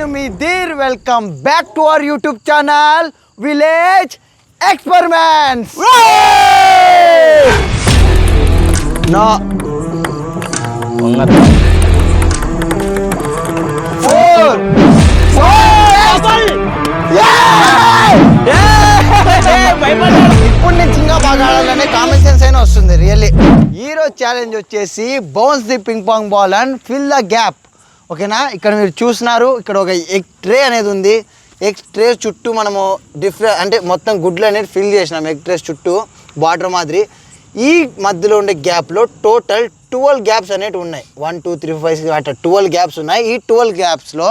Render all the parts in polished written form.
నేను మీ Dheer welcome back to our YouTube channel village experiments. No 4 ఇప్పుడు నుంచి ఇంకా బాగా ఆడాలనే కామన్ సెన్స్ అయినా వస్తుంది రియల్లీ. ఈరోజు ఛాలెంజ్ వచ్చేసి bounce the ping pong ball and fill the gap. ఓకేనా, ఇక్కడ మీరు చూస్తున్నారు, ఇక్కడ ఒక ఎగ్ ట్రే అనేది ఉంది. ఎగ్ ట్రే చుట్టూ మనము అంటే మొత్తం గుడ్లు అనేది ఫిల్ చేసినాం ఎగ్ ట్రేస్ చుట్టూ బార్డర్ మాదిరి. ఈ మధ్యలో ఉండే గ్యాప్లో టోటల్ 12 గ్యాప్స్ అనేవి ఉన్నాయి. 1 2 3 4 5 6 అట్లా 12 గ్యాప్స్ ఉన్నాయి. ఈ 12 గ్యాప్స్లో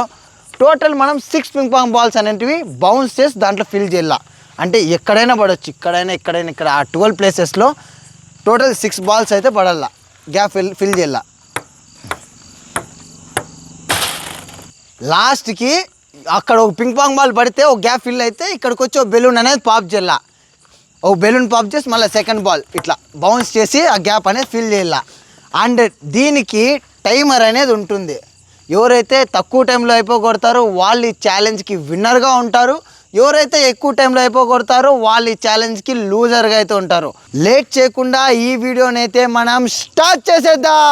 టోటల్ మనం 6 పింగ్ పాంగ్ బాల్స్ అనేటివి బౌన్స్ చేసి దాంట్లో ఫిల్ చేయాల. అంటే ఎక్కడైనా పడవచ్చు, ఇక్కడైనా ఇక్కడ ఆ 12 ప్లేసెస్లో టోటల్ 6 బాల్స్ అయితే పడాల, గ్యాప్ ఫిల్ చేయాల. లాస్ట్కి అక్కడ ఒక పింగ్ పాంగ్ బాల్ పడితే ఒక గ్యాప్ ఫిల్ అయితే ఇక్కడికి వచ్చి ఒక బెలూన్ అనేది పాప్ చేయాల. ఒక బెలూన్ పాప్ చేసి మళ్ళీ సెకండ్ బాల్ ఇట్లా బౌన్స్ చేసి ఆ గ్యాప్ అనేది ఫిల్ చేయాల. అండ్ దీనికి టైమర్ అనేది ఉంటుంది. ఎవరైతే తక్కువ టైంలో అయిపోగొడతారో వాళ్ళు ఈ ఛాలెంజ్కి విన్నర్గా ఉంటారు. ఎవరైతే ఎక్కువ టైంలో అయిపోగొడతారో వాళ్ళు ఈ ఛాలెంజ్కి లూజర్గా అయితే ఉంటారు. లేట్ చేయకుండా ఈ వీడియోని అయితే మనం స్టార్ట్ చేసేద్దాం.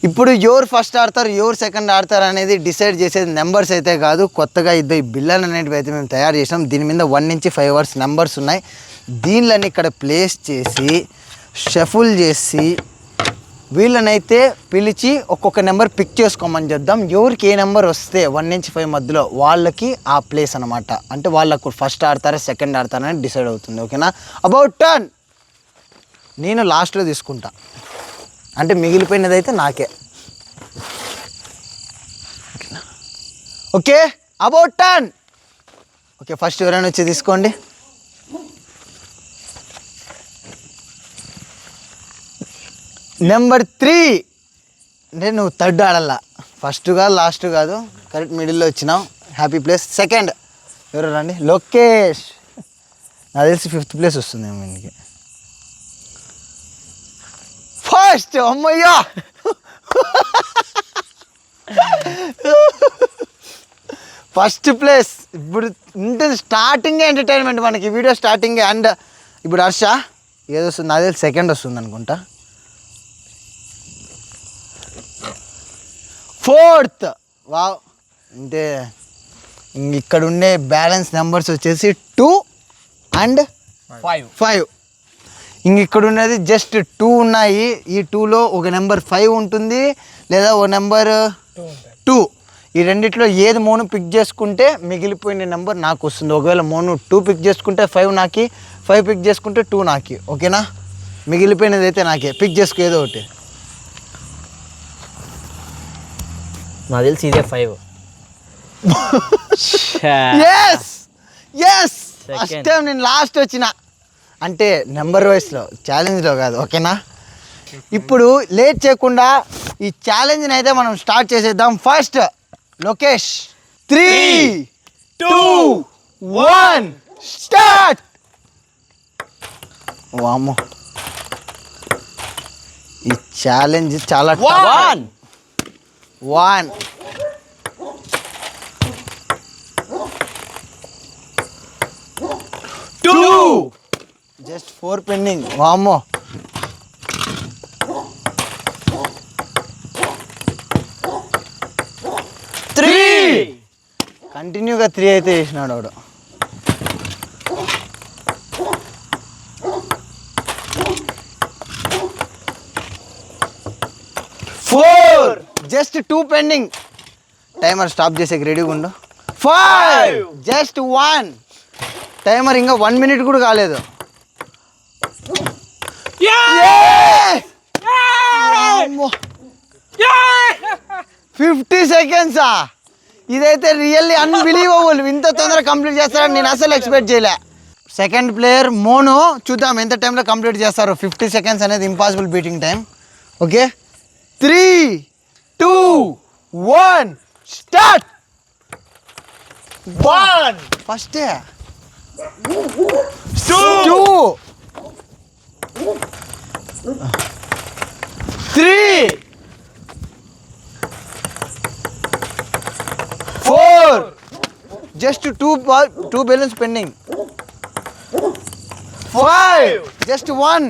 ఇప్పుడు ఎవరు ఫస్ట్ ఆడతారు ఎవరు సెకండ్ ఆడతారు అనేది డిసైడ్ చేసేది నెంబర్స్ అయితే కాదు. కొత్తగా ఈ బిల్లలు అనేటివి అయితే మేము తయారు చేసినాం. దీని మీద 1 నుంచి 5 వరకు నెంబర్స్ ఉన్నాయి. దీనిని ఇక్కడ ప్లేస్ చేసి షఫుల్ చేసి వీళ్ళనైతే పిలిచి ఒక్కొక్క నెంబర్ పిక్ చేసుకోమని చెప్దాం. ఎవరికి ఏ నెంబర్ వస్తే 1 నుంచి 5 మధ్యలో వాళ్ళకి ఆ ప్లేస్ అనమాట. అంటే వాళ్ళకు ఫస్ట్ ఆడతారా సెకండ్ ఆడతారా అని డిసైడ్ అవుతుంది. ఓకేనా, అబౌట్ టర్న్ నేను లాస్ట్లో తీసుకుంటా, అంటే మిగిలిపోయినది అయితే నాకే. Okay, about turn. Okay, first ఎవరైనా వచ్చి తీసుకోండి. నెంబర్ 3 అంటే నువ్వు థర్డ్ ఆడాల, ఫస్ట్ కాదు లాస్ట్ కాదు, కరెక్ట్ మిడిల్లో వచ్చినావు, హ్యాపీ ప్లేస్. సెకండ్ ఎవరు రండి, లోకేష్. నాకు తెలిసి 5th ప్లేస్ వస్తుంది దీనికి. ఫస్ట్ అమ్మయ్యా ఫస్ట్ ప్లేస్. ఇప్పుడు ఉంటుంది స్టార్టింగే ఎంటర్టైన్మెంట్ మనకి, వీడియో స్టార్టింగే. అండ్ ఇప్పుడు హర్ష ఏదో వస్తుంది, నాకు తెలిసి సెకండ్ వస్తుంది అనుకుంటా. 4th wow. అంటే ఇక్కడ ఉండే బ్యాలెన్స్ నెంబర్స్ వచ్చేసి 2 and 5. ఇక్కడ ఉన్నది జస్ట్ 2 ఉన్నాయి. ఈ 2లో ఒక నెంబర్ 5 ఉంటుంది లేదా ఒక నెంబర్ 2. ఈ రెండిట్లో ఏది మోను పిక్ చేసుకుంటే మిగిలిపోయిన నెంబర్ నాకు వస్తుంది. ఒకవేళ మోను 2 పిక్ చేసుకుంటే 5 నాకి, 5 పిక్ చేసుకుంటే 2 నాకి. ఓకేనా, మిగిలిపోయినది అయితే నాకే. పిక్ చేసుకో ఏదో ఒకటి. నాకు తెలిసి ఇదే 5. ఫస్ట్ టైం నేను లాస్ట్ వచ్చిన, అంటే నెంబర్ వైస్లో ఛాలెంజ్లో కాదు. ఓకేనా, ఇప్పుడు లేట్ చేయకుండా ఈ ఛాలెంజ్ని అయితే మనం స్టార్ట్ చేసేద్దాం. First Lokesh 3 2 1 start. వామ్మో, ఈ ఛాలెంజ్ చాలా 1 2 జస్ట్ 4 పెండింగ్. వామ్మో, 3 కంటిన్యూగా 3 అయితే చేసినాడు వాడు. 4 జస్ట్ 2 పెండింగ్. టైమర్ స్టాప్ చేసే రెడీగా ఉండు. 5 జస్ట్ 1. టైమర్ ఇంకా 1 minute కూడా కాలేదు. 50 seconds. ఇదైతే రియల్లీ అన్బిలీవబుల్. ఇంత తొందరగా కంప్లీట్ చేస్తారని నేను అసలు ఎక్స్పెక్ట్ చేయలే. సెకండ్ ప్లేయర్ మోను, చూద్దాం ఎంత టైంలో కంప్లీట్ చేస్తారు. 50 seconds అనేది impossible beating time. Okay, 3 2 1 start. 1 first 2 3 just 2 balloons pending. 5. Just 1.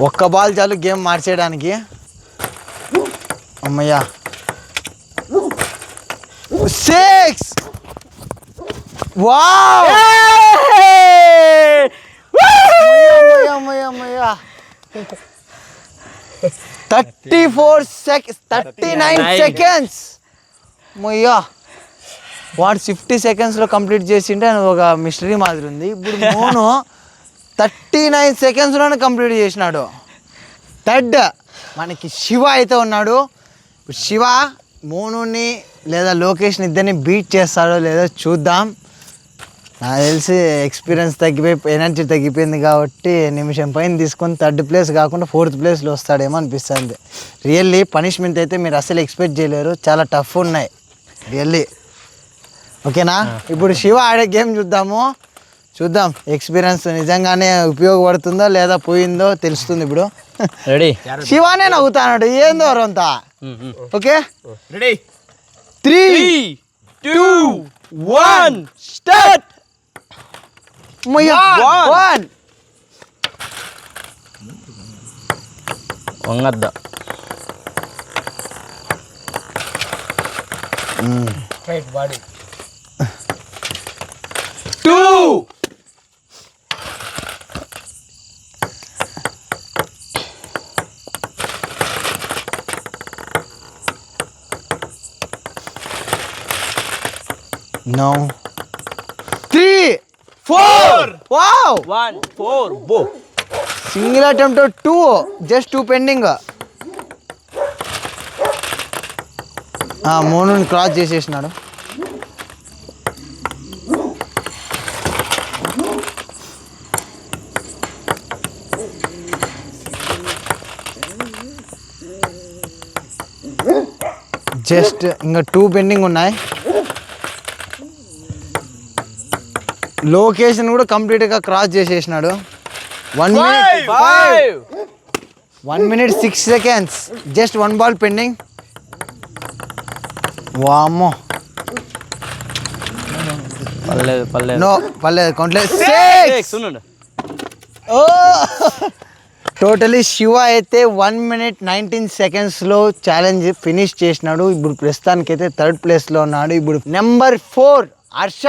ఒక్క బాల్ చాలు గేమ్ మార్చేయడానికి. అమ్మయ్యా 6. వావ్ అమ్మయ్యా 39 seconds. అమ్మయ్యా వాడు 50 secondsలో కంప్లీట్ చేసింటే ఒక మిస్టరీ మాదిరి ఉంది. ఇప్పుడు మోను 39 secondsలోనే కంప్లీట్ చేసినాడు. థర్డ్ మనకి శివ అయితే ఉన్నాడు. ఇప్పుడు శివ మోనుని లేదా లోకేష్ని ఇద్దరిని బీట్ చేస్తాడో లేదో చూద్దాం. నాకు తెలిసి ఎక్స్పీరియన్స్ తగ్గిపోయి ఎనర్జీ తగ్గిపోయింది కాబట్టి నిమిషం పైన తీసుకొని 3rd place కాకుండా 4th placeలో వస్తాడేమో అనిపిస్తుంది. రియల్లీ పనిష్మెంట్ అయితే మీరు అసలు ఎక్స్పెక్ట్ చేయలేరు, చాలా టఫ్ ఉన్నాయి రియల్లీ. ఓకేనా, ఇప్పుడు శివ ఆడే గేమ్ చూద్దాం ఎక్స్పీరియన్స్ నిజంగానే ఉపయోగపడుతుందో లేదా పోయిందో తెలుస్తుంది. ఇప్పుడు రెడీ శివానే నవ్వుతాడు ఏందో అంతా. Okay ready 3, 2, 1 start. 1 వంగద్దా రైట్ బాడీ 2. No. 3, 4. Wow. 1 4 బో. Single attempt 2. Just 2 pending. మోనుని క్రాస్ చేసేసినాడు. జస్ట్ ఇంకా 2 పెండింగ్ ఉన్నాయి. లొకేషన్ కూడా కంప్లీట్గా క్రాస్ చేసేసినాడు. 1 minute 6 seconds. Just 1 ball pending. వామ్మో పర్లేదు నో పర్లేదు కౌంట్లేదు. 6. ఓ టోటలీ శివ అయితే 1 minute 19 secondsలో ఛాలెంజ్ ఫినిష్ చేసినాడు. ఇప్పుడు ప్రస్తుతానికైతే 3rd placeలో ఉన్నాడు. ఇప్పుడు నెంబర్ 4 హర్ష.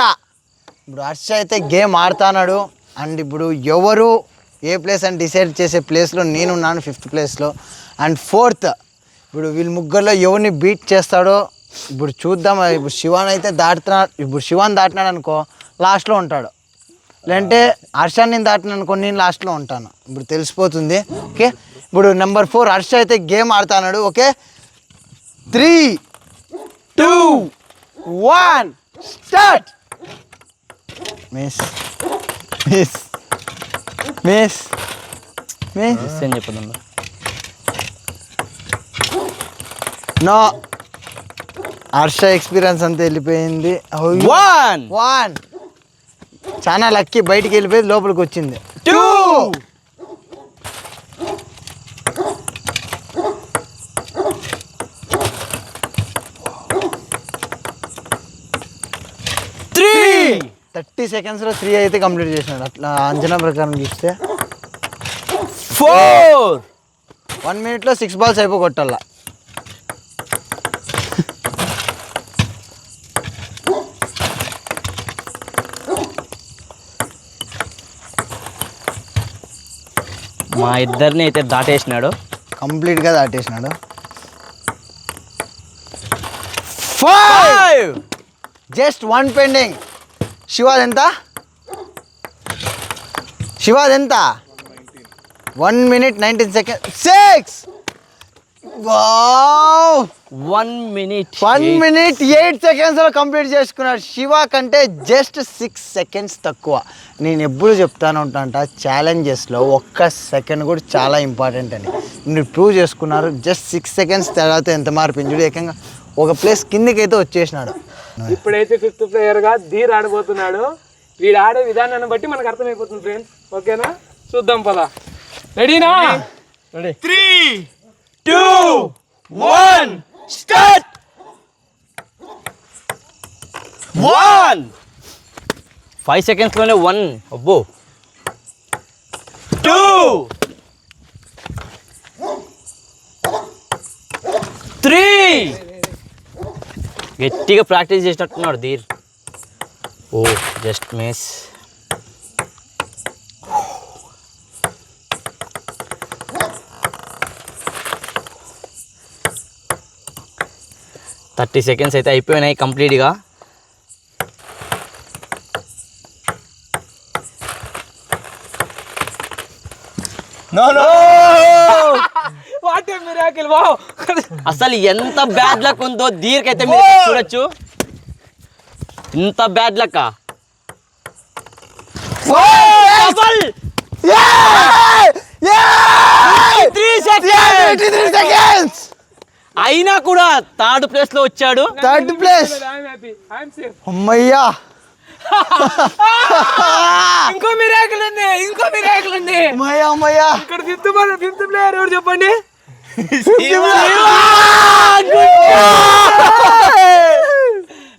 ఇప్పుడు హర్ష అయితే గేమ్ ఆడుతున్నాడు. అండ్ ఇప్పుడు ఎవరు ఏ ప్లేస్ అని డిసైడ్ చేసే ప్లేస్లో నేనున్నాను 5th placeలో. అండ్ 4th ఇప్పుడు వీళ్ళు ముగ్గురులో ఎవరిని బీట్ చేస్తాడో ఇప్పుడు చూద్దాం. ఇప్పుడు శివాన్ అయితే దాటుతున్నాడు. ఇప్పుడు శివాన్ దాటినాడు అనుకో లాస్ట్లో ఉంటాడు, లేదంటే హర్షాన్ని దాటినాను అనుకో నేను లాస్ట్లో ఉంటాను. ఇప్పుడు తెలిసిపోతుంది. ఓకే ఇప్పుడు నెంబర్ 4 హర్ష అయితే గేమ్ ఆడుతున్నాడు. Okay 3, 2, 1 start. Miss miss miss miss ఏం చెప్తున్నా నో. హర్ష ఎక్స్పీరియన్స్ అంతా వెళ్ళిపోయింది. 1 చాలా లక్కీ, బయటికి వెళ్ళిపోయి లోపలికి వచ్చింది. 2, 30 secondsలో 3 అయితే కంప్లీట్ చేసినాడు. అట్లా అంచనా ప్రకారం చూస్తే 4 1 minute 6 balls అయిపోగొట్టాల. మా ఇద్దరిని అయితే దాటేసినాడు, కంప్లీట్గా దాటేసినాడు. 5 జస్ట్ 1 పెండింగ్. శివాద్ ఎంత? 1 minute 19 seconds. 6. వావ్ 1 minute 8 secondsలో కంప్లీట్ చేసుకున్నాడు. శివ కంటే జస్ట్ 6 seconds తక్కువ. నేను ఎప్పుడు చెప్తాను ఉంటానంట ఛాలెంజెస్లో 1 second కూడా చాలా ఇంపార్టెంట్ అని. మీరు ప్రూవ్ చేసుకున్నారు. జస్ట్ 6 seconds తర్వాత ఎంత మార్పించుడు ఏకంగా ఒక ప్లేస్ కిందికైతే వచ్చేసినాడు. ఇప్పుడైతే 5th ప్లేయర్గా ధీర్ ఆడబోతున్నాడు. వీడు ఆడే విధానాన్ని బట్టి మనకు అర్థమైపోతుంది ఫ్రెండ్స్. ఓకేనా, చూద్దాం పదా. రెడీనా? 3, 2, 1 స్టార్ట్ 1 5 seconds లోనే 1 అబ్బో 2 3 గట్టిగా ప్రాక్టీస్ చేసినట్టున్నాడు ధీర్ ఓ జస్ట్ మిస్ 30 seconds అయితే అయిపోయినాయి కంప్లీట్గా వాట్ ఏ మిరాకిల్ వావ్ అసలు ఎంత బ్యాడ్ లక్ ఉందో దీర్కైతే మీరు చూడొచ్చు ఇంత బ్యాడ్ లక్ అయినా కూడా థర్డ్ ప్లేస్ లో వచ్చాడు third place I'm happy I'm safe అమ్మయ్యా ఇంకో మిరాకిల్ ఉంది అమ్మయ్యా ఇక్కడ ఫిఫ్త్ ప్లేయర్ ఎవరు చెప్పండి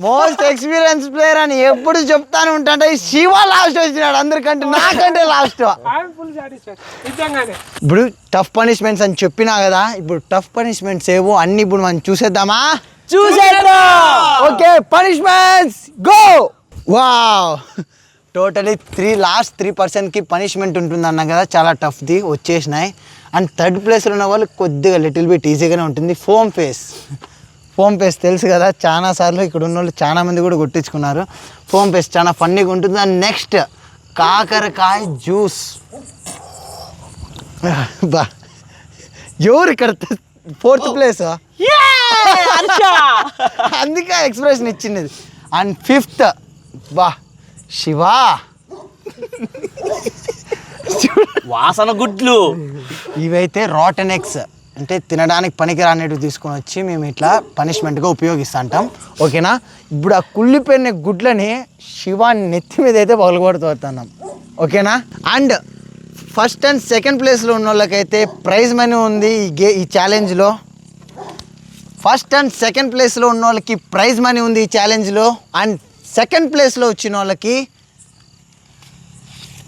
మోస్ట్ ఎక్స్పీరియన్స్ ప్లేయర్ అని ఎప్పుడు చెప్తాను ఉంటాంటే శివ లాస్ట్ వచ్చినాడు అందరికంటే నాకంటే లాస్ట్ ఐఎమ్ ఫుల్ సాటిస్ఫైడ్ నిజంగానే ఇప్పుడు టఫ్ పనిష్మెంట్స్ అని చెప్పినా కదా ఇప్పుడు టఫ్ పనిష్మెంట్స్ ఏవో అన్ని ఇప్పుడు మనం చూసేద్దామా okay punishments go wow totally last 3%కి పనిష్మెంట్ ఉంటుంది అన్నా కదా చాలా టఫ్ది వచ్చేసినాయి అండ్ థర్డ్ ప్లేస్లో ఉన్న వాళ్ళు కొద్దిగా లిటిల్ బిట్ ఈజీగానే ఉంటుంది ఫోమ్ ఫేస్ తెలుసు కదా చాలా సార్లు ఇక్కడ ఉన్న వాళ్ళు చాలా మంది కూడా కొట్టించుకున్నారు ఫోమ్ ఫేస్ చాలా ఫన్నీగా ఉంటుంది అండ్ నెక్స్ట్ కాకరకాయ జ్యూస్ బా ఎవరు ఇక్కడ 4th ప్లేస్ అందుకే ఎక్స్ప్రెషన్ ఇచ్చింది అండ్ 5th బా శివా వాసన గుడ్లు ఇవైతే రాటన్ ఎగ్స్ అంటే తినడానికి పనికిరానివి తీసుకొని వచ్చి మేము ఇట్లా పనిష్మెంట్గా ఉపయోగిస్తుంటాం ఓకేనా ఇప్పుడు ఆ కుళ్ళిపోయిన గుడ్లని శివ నెత్తి మీద అయితే పగలగొడుతున్నాం ఓకేనా అండ్ ఫస్ట్ అండ్ సెకండ్ ప్లేస్లో ఉన్న వాళ్ళకైతే ప్రైజ్ మనీ ఉంది ఈ ఛాలెంజ్లో ఫస్ట్ అండ్ సెకండ్ ప్లేస్లో ఉన్న వాళ్ళకి ప్రైజ్ మనీ ఉంది ఈ ఛాలెంజ్లో అండ్ సెకండ్ ప్లేస్లో వచ్చిన వాళ్ళకి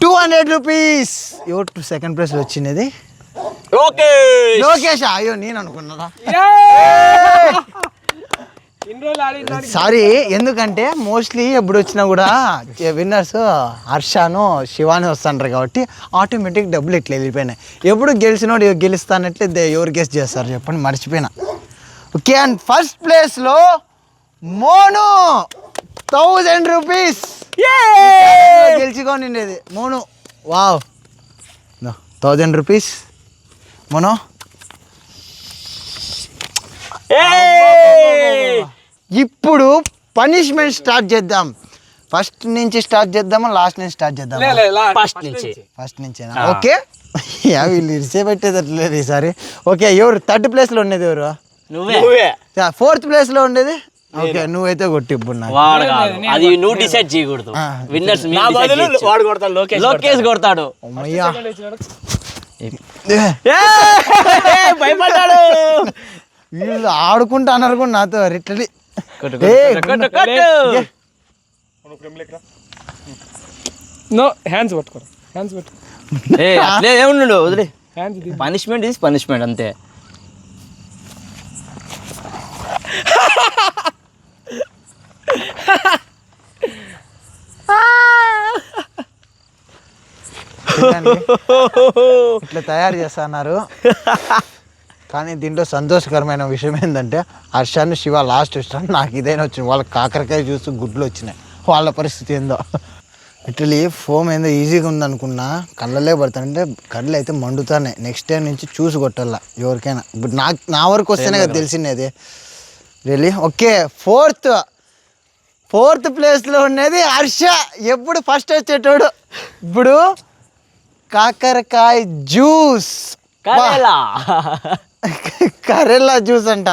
200 రూపీస్ ఎవరు సెకండ్ ప్లేస్లో వచ్చినది ఓకే లోకేష్ అయ్యో నేను అనుకున్నారా ఇన్ని రోజులు ఆడిన సారీ ఎందుకంటే మోస్ట్లీ ఎప్పుడు వచ్చినా కూడా విన్నర్స్ హర్షను శివాని వస్తుంటారు కాబట్టి ఆటోమేటిక్ డబ్బులు ఇట్లా వెళ్ళిపోయినాయి ఎప్పుడు గెలిచినోడు గెలుస్తానట్లే ఎవరు గెస్ట్ చేస్తారు చెప్పండి మర్చిపోయినా ఓకే అండ్ ఫస్ట్ ప్లేస్లో మోను 1000 రూపీస్ గెలుచుకొని ఉండేది మోను వావ్ 1000 రూపీస్ మోనో ఇప్పుడు పనిష్మెంట్ స్టార్ట్ చేద్దాం ఫస్ట్ నుంచి స్టార్ట్ చేద్దామా లాస్ట్ నుంచి స్టార్ట్ చేద్దామా ఫస్ట్ నుంచేనా ఓకే వీళ్ళు ఇరిసే పెట్టేదట్లేదు ఈసారి ఓకే ఎవరు థర్డ్ ప్లేస్లో ఉండేది ఎవరు నువ్వే 4th ప్లేస్లో ఉండేది ఓకే నువ్వైతే కొట్టి ఇప్పుడు నాకు వాడు కాదు అది నువ్వు డిసైడ్ చేయకూడదు విన్నర్స్ వాడు కొడతాడు లోకేష్ కొడతాడు అమ్మయ్యా భయపడ్డాడు వీళ్ళు ఆడుకుంటా అన్నారు కూడా నాతో రిట్లీ నో హ్యాండ్స్ పట్టుకోరా అట్లే ఏముండు వదిలే హ్యాండ్స్ పనిష్మెంట్ ఈజ్ పనిష్మెంట్ అంతే ఇట్లా తయారు చేస్తున్నారు కానీ దీంట్లో సంతోషకరమైన విషయం ఏంటంటే హర్షాన్ని శివ లాస్ట్ ఇష్టం నాకు ఇదైనా వచ్చింది వాళ్ళకి కాకరకాయ జ్యూస్ గుడ్లు వచ్చినాయి వాళ్ళ పరిస్థితి ఏందో లిటరలీ ఫోమ్ ఏందో ఈజీగా ఉందనుకున్నా కళ్ళలే పడతానంటే కళ్ళు అయితే మండుతాయి నెక్స్ట్ టైం నుంచి చూసి కొట్టాల ఎవరికైనా ఇప్పుడు నా వరకు వస్తేనే కదా తెలిసింది రియలీ ఓకే ఫోర్త్ ప్లేస్లో ఉన్నది హర్ష ఎప్పుడు ఫస్ట్ వచ్చేటోడు ఇప్పుడు కాకరకాయ జ్యూస్ కరేలా జ్యూస్ అంట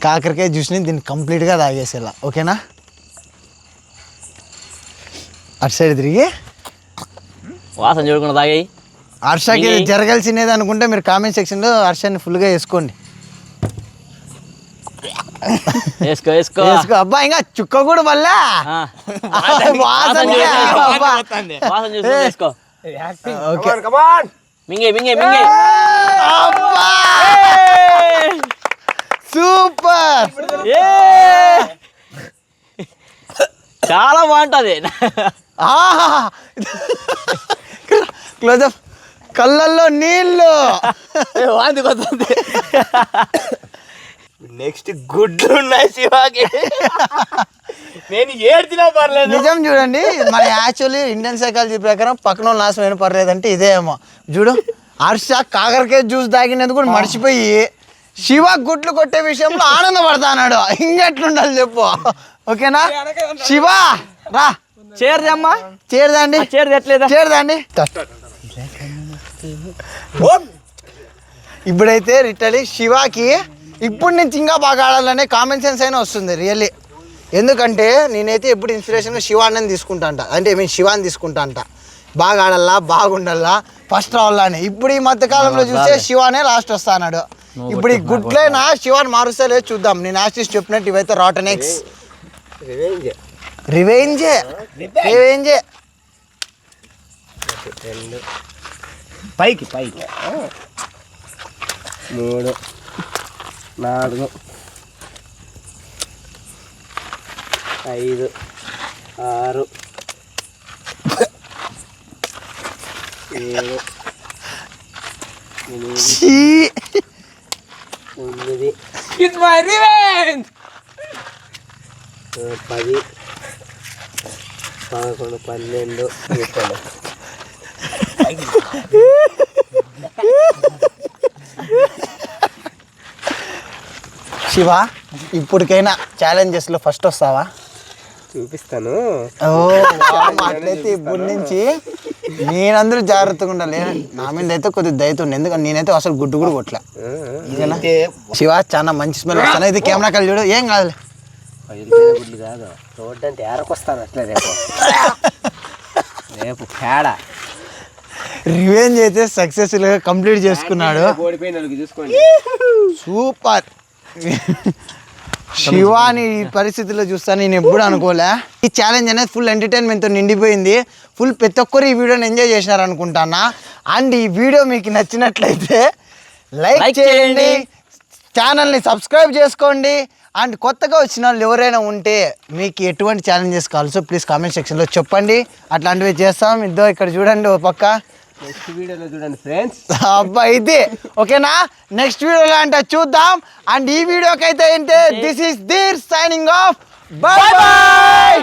కాకరకాయ జ్యూస్ని దీన్ని కంప్లీట్గా తాగేసేలా ఓకేనా అటు సైడ్ తిరిగి వాసన చూడకుండా తాగాయి హర్షకి ఇది జరగాల్సినది అనుకుంటే మీరు కామెంట్ సెక్షన్లో హర్షని ఫుల్గా వేసుకోండి. వేసుకో వేసుకో వేసుకో అబ్బా, ఇంకా చుక్క కూడా వల్లా వాసన చూసి వేసుకో. ఓకే మింగే మింగే మింగే. సూపర్, చాలా బాగుంటది. క్లోజప్, కళ్ళల్లో నీళ్ళు. నెక్స్ట్ గుడ్లు ఉన్నాయి శివాకి. నేను ఏడ్చినా పర్లేదు. నిజం చూడండి, మన యాక్చువల్లీ ఇండియన్ సైకాలజీ ప్రకారం పక్కన వాళ్ళు నాశనం అయినా పర్లేదంటే ఇదేమో. చూడు హర్ష కాకరకాయ జ్యూస్ తాగినందుకు కూడా మర్చిపోయి శివ గుడ్లు కొట్టే విషయంలో ఆనందపడతాడు. ఇంకెట్లుండాలి చెప్పు, ఓకేనా? శివ రా, చేరదమ్మా, చేరదండి, చేరదట్లేదా? చేరదండి. ఇప్పుడైతే రిటర్లీ శివాకి ఇప్పుడు నుంచి ఇంకా బాగా ఆడాలనే కామన్ సెన్స్ అయినా వస్తుంది రియల్లీ. ఎందుకంటే నేనైతే ఎప్పుడు ఇన్స్పిరేషన్గా శివాన్ని తీసుకుంటా అంట, అంటే మీన్ శివాన్ని తీసుకుంటా అంట. బాగా ఆడాలా, బాగుండాలా, ఫస్ట్ రావాలా అని. ఇప్పుడు ఈ మధ్యకాలంలో చూస్తే శివానే లాస్ట్ వస్తా అన్నాడు. ఇప్పుడు ఈ గుడ్లైనా శివాన్ని మారుస్తా లేదు చూద్దాం. నేను ఆర్టిస్ట్ చెప్పినట్టు ఇవైతే రాటన్ ఎగ్స్. రివెంజే రివెంజే. పైకి పైకి 3 4 5 6 7 8 9 ఇట్స్ మై రివెంజ్. 10 11 12 శివ, ఇప్పటికైనా ఛాలెంజెస్లో ఫస్ట్ వస్తావా? చూపిస్తాను. ఓ అట్లయితే ఇప్పటి నుంచి నేనందరూ జాగ్రత్తగా ఉండాలి. నా మీద అయితే కొద్దిగా దయతుండే, ఎందుకంటే నేనైతే అసలు గుడ్డు కూడా కొట్టలే. ఇదేనా శివ, చాలా మంచి స్మెల్ వస్తాను. ఇది కెమెరా కళ్ళు చూడు, ఏం కాదులే. గుడ్లు కాదు, చూడంటే ఏరకొస్తాను అట్లే. రేపు రేపు పేడ రివెంజ్ అయితే సక్సెస్ఫుల్గా కంప్లీట్ చేసుకున్నాడు. ఓడిపోయిన చూసుకోండి. సూపర్. శివాని ఈ పరిస్థితిలో చూస్తాను నేను ఎప్పుడు అనుకోలే. ఈ ఛాలెంజ్ అనేది ఫుల్ ఎంటర్టైన్మెంట్తో నిండిపోయింది. ఫుల్ ప్రతి ఒక్కరు ఈ వీడియోని ఎంజాయ్ చేసినారు అనుకుంటానా. అండ్ ఈ వీడియో మీకు నచ్చినట్లయితే లైక్ చేయండి, ఛానల్ని సబ్స్క్రైబ్ చేసుకోండి. అండ్ కొత్తగా వచ్చిన వాళ్ళు ఎవరైనా ఉంటే మీకు ఎటువంటి ఛాలెంజెస్ కావాల్సో ప్లీజ్ కామెంట్ సెక్షన్లో చెప్పండి. అట్లాంటివి చేస్తాం. ఇద్దో ఇక్కడ చూడండి ఓ పక్క. నెక్స్ట్ వీడియోలో చూడండి ఫ్రెండ్స్. అబ్బా ఇది ఓకేనా? నెక్స్ట్ వీడియోలో అంటే చూద్దాం. అండ్ ఈ వీడియోకి అయితే ఏంటి, this is Dhir signing off. By by.